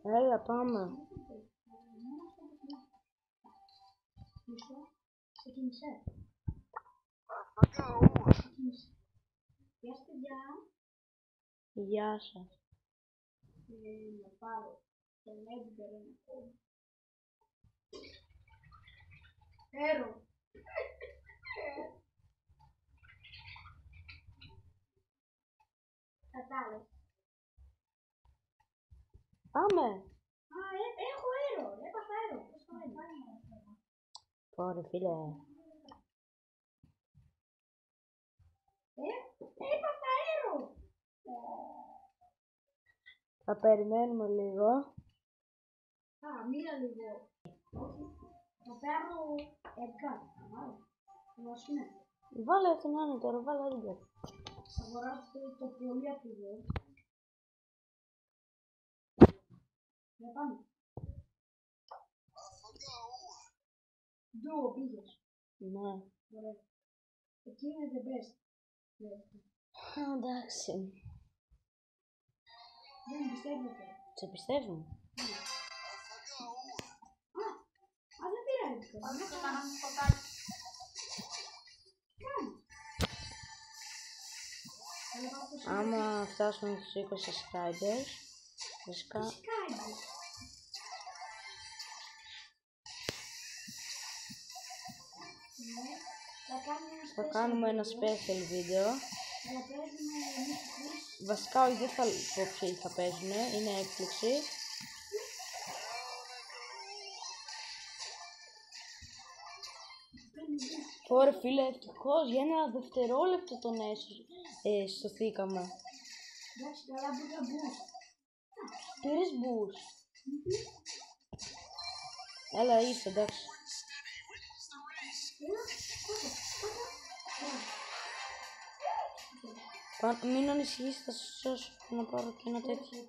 Έλα, πάμε. Ξεκίνησε. Γεια σας, παιδιά. Γεια σας. Να πάρω τον Edgar ένα κόμμα. Έρω. Κατάλαβες. Πάμε. Έχω έρω. Έπαθα έρω. Πώς το λένε. Ωραία, φίλε. Έπαθα έρω. Θα περιμένουμε λίγο. Μίλα λίγο. Όχι. Θα πάρω Edgar. Βάλε αυτόν άνω τώρα, βάλε Edgar. Θα αγοράσω το πολύ ακριβό. Να πάμε. Ντουο πήγες. Ναι. Ωραία. Εκεί είναι the best. Εντάξει. Δεν πιστεύετε. Σε πιστεύω. Δεν πειράζει. Αυτό το κάναμε ποτάκι. Άμα φτάσουμε στους 20 subscribers, φυσικά θα κάνουμε ένα special βίντεο. Βασικά όχι, δεν θα πω ποιοι θα παίζουν, είναι έκπληξη. Ωραία φίλε, ευτυχώς για ένα δευτερόλεπτο τον σωθήκαμε. Εντάξει, καλά μπούζα μπούς. Πήρες μπούς. Έλα, είσαι εντάξει. Μην ανησυχείς, θα σου σώσω να πάρω και ένα τέτοιο.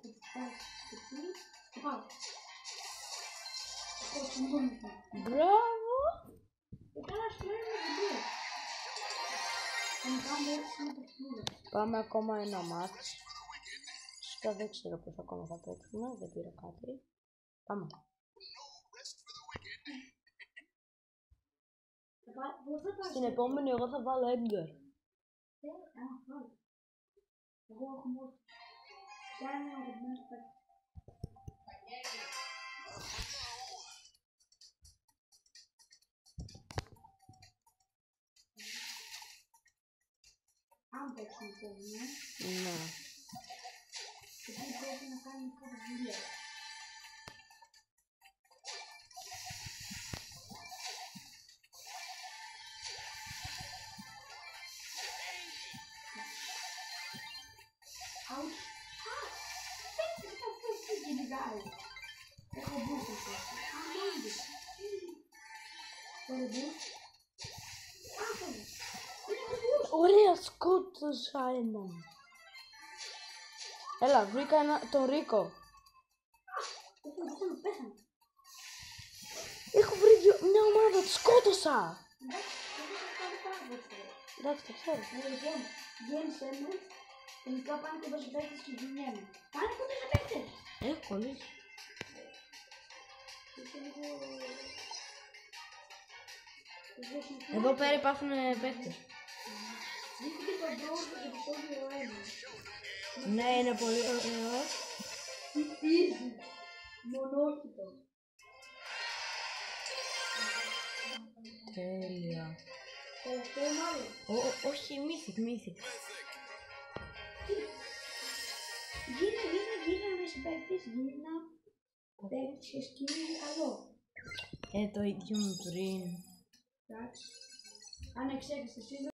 Μπράβο! Πάμε ακόμα ένα μάτς. Φυσικά δεν ξέρω πώς ακόμα θα παίξουμε, δεν πήρα κάτι. Πάμε. Στην επόμενη εγώ θα βάλω Edgar. Εγώ έχω μόνο. Ποια είναι ο αγαπημένος παίκτης. Αν παίξουμε επόμενο. Ναι. Εκεί πρέπει να κάνουμε κάποια δουλειά. Έχω μπούς αυτό. Μόνος. Τώρα μπούς. Ωραία, σκότωσα έναν. Έλα, βρήκα τον Ρίκο. Έχω βρει μια ομάδα, τη σκότωσα. Εντάξει, το ξέρω. Λοιπόν, γέμισε μου. Τελικά πάνε κοντά σε παίκτες και γυμνιέμαι. Πάνε κοντά σε παίκτες. Έχω κολλήσει. Εδώ πέρα υπάρχουν παίκτες. Δείχνει το Bros στο επεισόδιο 1. Ναι, είναι πολύ ωραίο. Easy. Μονόχυτο. Τέλεια. Τελευταίο μάλλον. Όχι, Mythic. Γίνα με συμπαίκτης, γίνα παίκτης και σκηνή είναι καλό. Το ίδιο μου πριν. Εντάξει. Αν εξέχεις εσύ